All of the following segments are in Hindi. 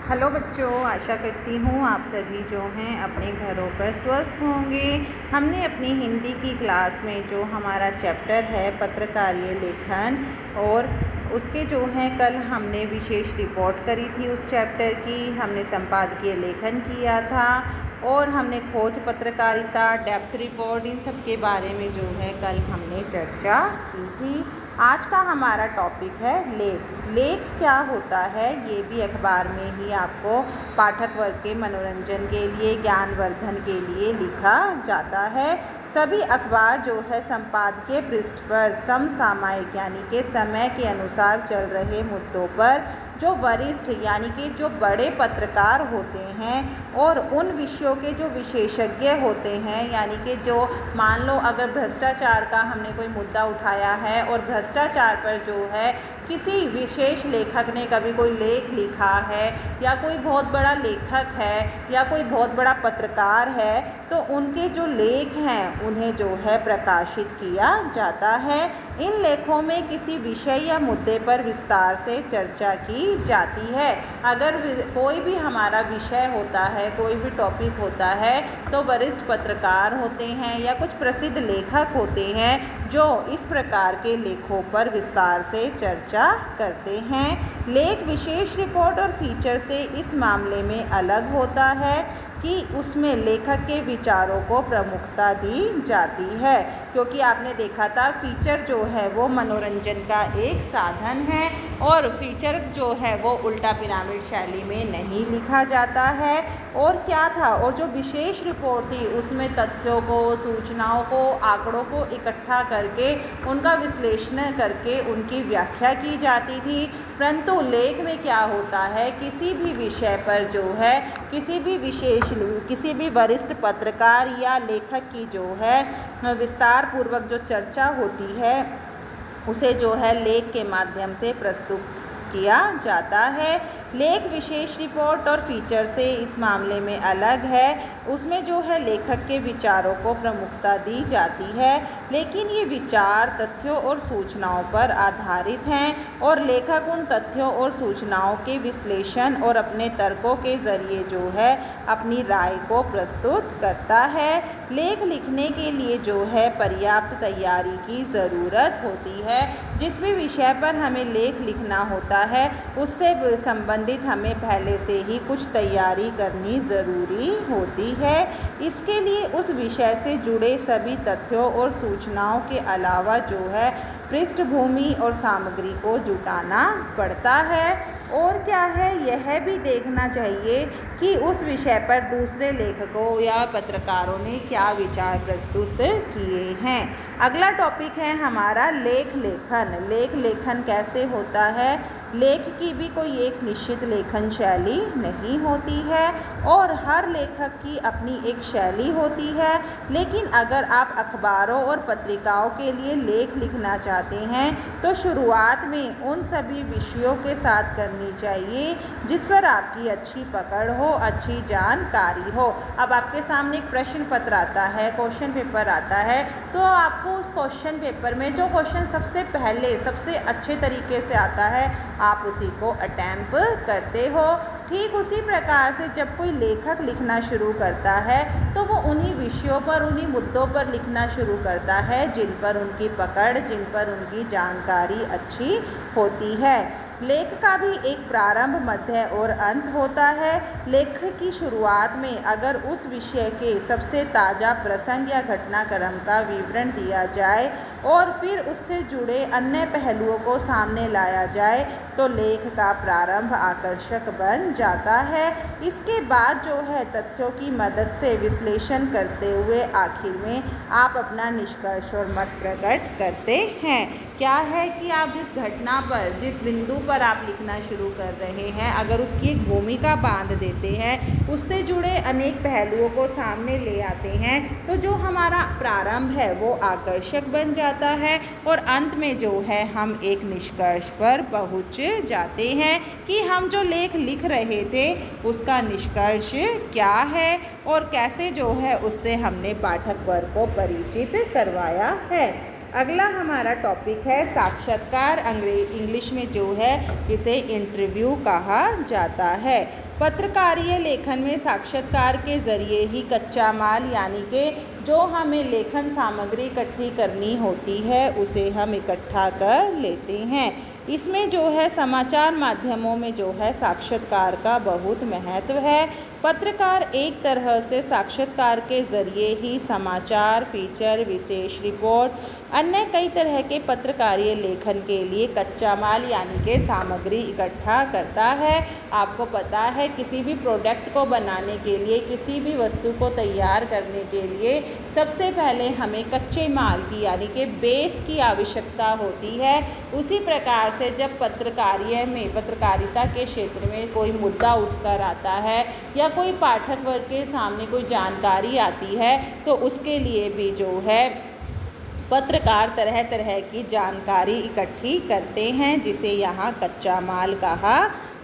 हेलो बच्चों, आशा करती हूँ आप सभी जो हैं अपने घरों पर स्वस्थ होंगे। हमने अपनी हिंदी की क्लास में जो हमारा चैप्टर है पत्रकारीय लेखन, और उसके जो हैं कल हमने विशेष रिपोर्ट करी थी। उस चैप्टर की हमने संपादकीय लेखन किया था और हमने खोज पत्रकारिता, डेप्थ रिपोर्ट, इन सब के बारे में जो है कल हमने चर्चा की थी। आज का हमारा टॉपिक है लेख। लेख क्या होता है ये भी अखबार में ही आपको पाठक वर्ग के मनोरंजन के लिए, ज्ञानवर्धन के लिए लिखा जाता है। सभी अखबार जो है संपादकीय पृष्ठ पर समसामयिक यानी कि समय के अनुसार चल रहे मुद्दों पर जो वरिष्ठ यानी कि जो बड़े पत्रकार होते हैं और उन विषयों के जो विशेषज्ञ होते हैं, यानी कि जो मान लो अगर भ्रष्टाचार का हमने कोई मुद्दा उठाया है और भ्रष्टाचार पर जो है किसी विशेष लेखक ने कभी कोई लेख लिखा है या कोई बहुत बड़ा लेखक है या कोई बहुत बड़ा पत्रकार है, तो उनके जो लेख हैं उन्हें जो है प्रकाशित किया जाता है। इन लेखों में किसी विषय या मुद्दे पर विस्तार से चर्चा की जाती है। अगर कोई भी हमारा विषय होता है, कोई भी टॉपिक होता है, तो वरिष्ठ पत्रकार होते हैं या कुछ प्रसिद्ध लेखक होते हैं जो इस प्रकार के लेखों पर विस्तार से चर्चा करते हैं। लेख विशेष रिपोर्ट और फीचर से इस मामले में अलग होता है कि उसमें लेखक के विचारों को प्रमुखता दी जाती है, क्योंकि आपने देखा था फीचर जो है वो मनोरंजन का एक साधन है और फीचर जो है वो उल्टा पिरामिड शैली में नहीं लिखा जाता है। और क्या था, और जो विशेष रिपोर्ट थी उसमें तथ्यों को, सूचनाओं को, आंकड़ों को इकट्ठा करके उनका विश्लेषण करके उनकी व्याख्या की जाती थी। परंतु लेख में क्या होता है, किसी भी विषय पर जो है किसी भी वरिष्ठ पत्रकार या लेखक की जो है विस्तार पूर्वक जो चर्चा होती है उसे जो है लेख के माध्यम से प्रस्तुत किया जाता है। लेख विशेष रिपोर्ट और फीचर से इस मामले में अलग है। उसमें जो है लेखक के विचारों को प्रमुखता दी जाती है, लेकिन ये विचार तथ्यों और सूचनाओं पर आधारित हैं और लेखक उन तथ्यों और सूचनाओं के विश्लेषण और अपने तर्कों के ज़रिए जो है अपनी राय को प्रस्तुत करता है। लेख लिखने के लिए जो है पर्याप्त तैयारी की ज़रूरत होती है। जिस भी विषय पर हमें लेख लिखना होता है उससे संबंधित हमें पहले से ही कुछ तैयारी करनी ज़रूरी होती है। इसके लिए उस विषय से जुड़े सभी तथ्यों और सूचनाओं के अलावा जो है पृष्ठभूमि और सामग्री को जुटाना पड़ता है। और क्या है, यह भी देखना चाहिए कि उस विषय पर दूसरे लेखकों या पत्रकारों ने क्या विचार प्रस्तुत किए हैं। अगला टॉपिक है हमारा लेख लेखन। लेख लेखन कैसे होता है? लेख की भी कोई एक निश्चित लेखन शैली नहीं होती है और हर लेखक की अपनी एक शैली होती है। लेकिन अगर आप अखबारों और पत्रिकाओं के लिए लेख लिखना चाहते हैं तो शुरुआत में उन सभी विषयों के साथ करनी चाहिए जिस पर आपकी अच्छी पकड़ हो, अच्छी जानकारी हो। अब आपके सामने एक प्रश्न पत्र आता है, क्वेश्चन पेपर आता है, तो आपको उस क्वेश्चन पेपर में जो क्वेश्चन सबसे पहले सबसे अच्छे तरीके से आता है आप उसी को अटेम्प्ट करते हो। ठीक उसी प्रकार से जब कोई लेखक लिखना शुरू करता है तो वो उन्हीं विषयों पर, उन्हीं मुद्दों पर लिखना शुरू करता है जिन पर उनकी पकड़, जिन पर उनकी जानकारी अच्छी होती है। लेख का भी एक प्रारंभ, मध्य और अंत होता है। लेख की शुरुआत में अगर उस विषय के सबसे ताज़ा प्रसंग या घटनाक्रम का विवरण दिया जाए और फिर उससे जुड़े अन्य पहलुओं को सामने लाया जाए तो लेख का प्रारंभ आकर्षक बन जाता है। इसके बाद जो है तथ्यों की मदद से विश्लेषण करते हुए आखिर में आप अपना निष्कर्ष और मत प्रकट करते हैं। क्या है कि आप जिस घटना पर, जिस बिंदु पर आप लिखना शुरू कर रहे हैं, अगर उसकी एक भूमिका बांध देते हैं, उससे जुड़े अनेक पहलुओं को सामने ले आते हैं, तो जो हमारा प्रारंभ है वो आकर्षक बन जाता है और अंत में जो है हम एक निष्कर्ष पर पहुंच जाते हैं कि हम जो लेख लिख रहे थे उसका निष्कर्ष क्या है और कैसे जो है उससे हमने पाठक वर्ग को परिचित करवाया है। अगला हमारा टॉपिक है साक्षात्कार। इंग्लिश में जो है इसे इंटरव्यू कहा जाता है। पत्रकारीय लेखन में साक्षात्कार के ज़रिए ही कच्चा माल यानी कि जो हमें लेखन सामग्री इकट्ठी करनी होती है उसे हम इकट्ठा कर लेते हैं। इसमें जो है समाचार माध्यमों में जो है साक्षात्कार का बहुत महत्व है। पत्रकार एक तरह से साक्षात्कार के ज़रिए ही समाचार, फीचर, विशेष रिपोर्ट, अन्य कई तरह के पत्रकारीय लेखन के लिए कच्चा माल यानी कि सामग्री इकट्ठा करता है। आपको पता है किसी भी प्रोडक्ट को बनाने के लिए, किसी भी वस्तु को तैयार करने के लिए सबसे पहले हमें कच्चे माल की यानी कि बेस की आवश्यकता होती है। उसी प्रकार से जब पत्रकारिता के क्षेत्र में कोई मुद्दा उठकर आता है या कोई पाठक वर्ग के सामने कोई जानकारी आती है तो उसके लिए भी जो है पत्रकार तरह तरह की जानकारी इकट्ठी करते हैं, जिसे यहाँ कच्चा माल कहा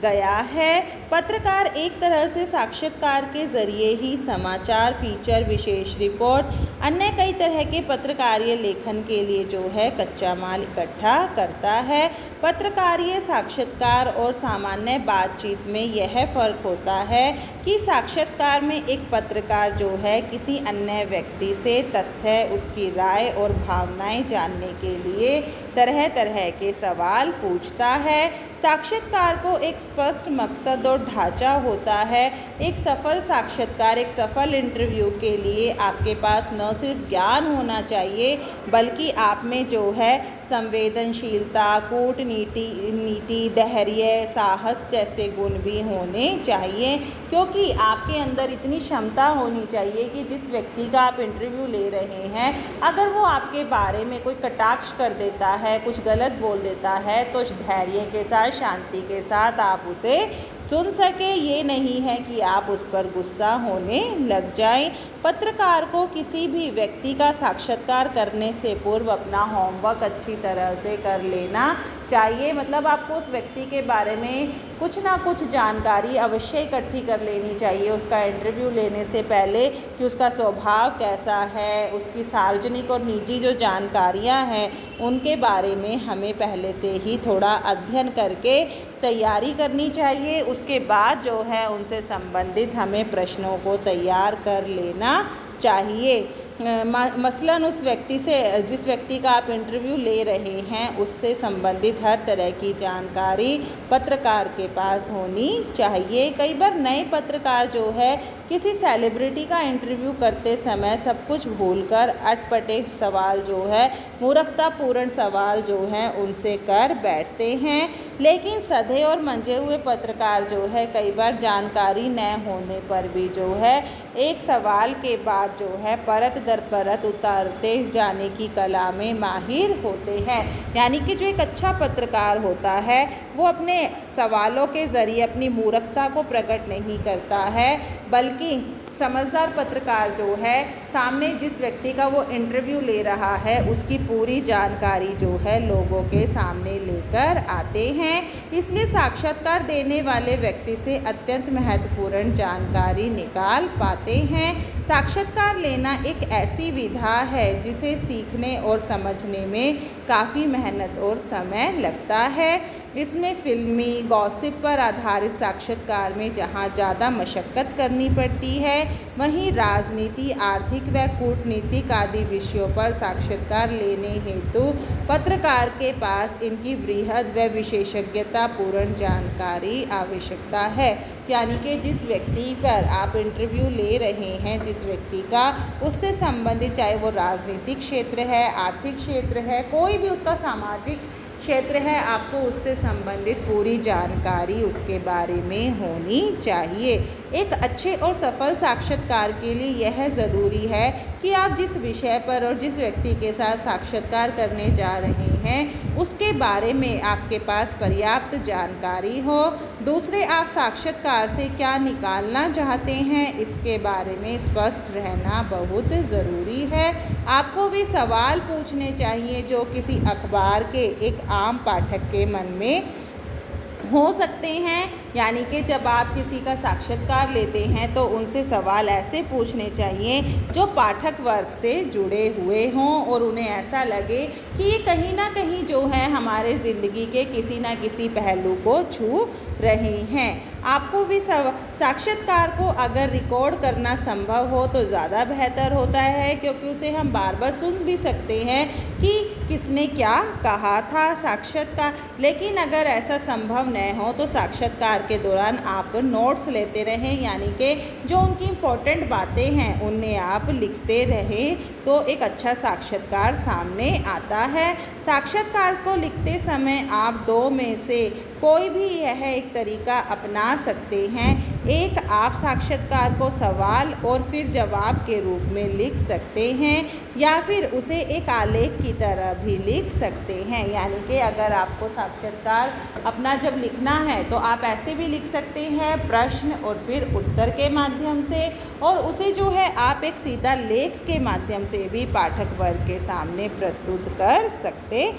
गया है। पत्रकार एक तरह से साक्षात्कार के ज़रिए ही समाचार, फीचर, विशेष रिपोर्ट, अन्य कई तरह के पत्रकारीय लेखन के लिए जो है कच्चा माल इकट्ठा करता है। पत्रकारीय साक्षात्कार और सामान्य बातचीत में यह फ़र्क होता है कि साक्षात्कार में एक पत्रकार जो है किसी अन्य व्यक्ति से तथ्य, उसकी राय और भावनाएं जानने के लिए तरह तरह के सवाल पूछता है। साक्षात्कार को एक स्पष्ट मकसद और ढांचा होता है। एक सफल साक्षात्कार, एक सफल इंटरव्यू के लिए आपके पास न सिर्फ ज्ञान होना चाहिए बल्कि आप में जो है संवेदनशीलता, कूटनीति, धैर्य, साहस जैसे गुण भी होने चाहिए, क्योंकि आपके अंदर इतनी क्षमता होनी चाहिए कि जिस व्यक्ति का आप इंटरव्यू ले रहे हैं अगर वो आपके बारे में कोई कटाक्ष कर देता है, कुछ गलत बोल देता है तो धैर्य के साथ, शांति के साथ आप उसे सुन सके। ये नहीं है कि आप उस पर गुस्सा होने लग जाएं। पत्रकार को किसी भी व्यक्ति का साक्षात्कार करने से पूर्व अपना होमवर्क अच्छी तरह से कर लेना चाहिए। मतलब आपको उस व्यक्ति के बारे में कुछ ना कुछ जानकारी अवश्य इकट्ठी कर लेनी चाहिए उसका इंटरव्यू लेने से पहले, कि उसका स्वभाव कैसा है, उसकी सार्वजनिक और निजी जो जानकारियां हैं उनके बारे में हमें पहले से ही थोड़ा अध्ययन करके तैयारी करनी चाहिए। उसके बाद जो है उनसे संबंधित हमें प्रश्नों को तैयार कर लेना चाहिए। मसलन उस व्यक्ति से, जिस व्यक्ति का आप इंटरव्यू ले रहे हैं उससे संबंधित हर तरह की जानकारी पत्रकार के पास होनी चाहिए। कई बार नए पत्रकार जो है किसी सेलिब्रिटी का इंटरव्यू करते समय सब कुछ भूलकर अटपटे सवाल जो है, मूर्खतापूर्ण सवाल जो हैं उनसे कर बैठते हैं। लेकिन सधे और मंझे हुए पत्रकार जो है कई बार जानकारी न होने पर भी जो है एक सवाल के बाद जो है परत दर परत उतारते जाने की कला में माहिर होते हैं। यानी कि जो एक अच्छा पत्रकार होता है वो अपने सवालों के ज़रिए अपनी मूर्खता को प्रकट नहीं करता है, बल्कि समझदार पत्रकार जो है सामने जिस व्यक्ति का वो इंटरव्यू ले रहा है उसकी पूरी जानकारी जो है लोगों के सामने लेकर आते हैं। इसलिए साक्षात्कार देने वाले व्यक्ति से अत्यंत महत्वपूर्ण जानकारी निकाल पाते हैं। साक्षात्कार लेना एक ऐसी विधा है जिसे सीखने और समझने में काफ़ी मेहनत और समय लगता है। इसमें फिल्मी गॉसिप पर आधारित साक्षात्कार में जहाँ ज़्यादा मशक्क़त करनी पड़ती है, वहीं राजनीति, आर्थिक व कूटनीतिक आदि विषयों पर साक्षात्कार लेने हेतु पत्रकार के पास इनकी वृहद व विशेषज्ञतापूर्ण जानकारी आवश्यकता है। यानी कि जिस व्यक्ति पर आप इंटरव्यू ले रहे हैं, जिस व्यक्ति का, उससे संबंधित चाहे वो राजनीतिक क्षेत्र है, आर्थिक क्षेत्र है, कोई भी उसका सामाजिक क्षेत्र है, आपको उससे संबंधित पूरी जानकारी उसके बारे में होनी चाहिए। एक अच्छे और सफल साक्षात्कार के लिए यह ज़रूरी है कि आप जिस विषय पर और जिस व्यक्ति के साथ साक्षात्कार करने जा रहे हैं उसके बारे में आपके पास पर्याप्त जानकारी हो। दूसरे, आप साक्षात्कार से क्या निकालना चाहते हैं इसके बारे में स्पष्ट रहना बहुत ज़रूरी है। आपको भी सवाल पूछने चाहिए जो किसी अखबार के एक आम पाठक के मन में हो सकते हैं। यानी कि जब आप किसी का साक्षात्कार लेते हैं तो उनसे सवाल ऐसे पूछने चाहिए जो पाठक वर्ग से जुड़े हुए हों और उन्हें ऐसा लगे कि ये कहीं ना कहीं जो है हमारे ज़िंदगी के किसी ना किसी पहलू को छू रही हैं। आपको भी साक्षात्कार को अगर रिकॉर्ड करना संभव हो तो ज़्यादा बेहतर होता है, क्योंकि उसे हम बार बार सुन भी सकते हैं कि किसने क्या कहा था साक्षात्कार। लेकिन अगर ऐसा संभव न हो तो साक्षात्कार के दौरान आप नोट्स लेते रहें, यानी कि जो उनकी इम्पोर्टेंट बातें हैं उन्हें आप लिखते रहें तो एक अच्छा साक्षात्कार सामने आता है। साक्षात्कार को लिखते समय आप दो में से कोई भी यह एक तरीका अपना सकते हैं। एक, आप साक्षात्कार को सवाल और फिर जवाब के रूप में लिख सकते हैं या फिर उसे एक आलेख की तरह भी लिख सकते हैं। यानी कि अगर आपको साक्षात्कार अपना जब लिखना है तो आप ऐसे भी लिख सकते हैं, प्रश्न और फिर उत्तर के माध्यम से, और उसे जो है आप एक सीधा लेख के माध्यम से भी पाठक वर्ग के सामने प्रस्तुत कर सकते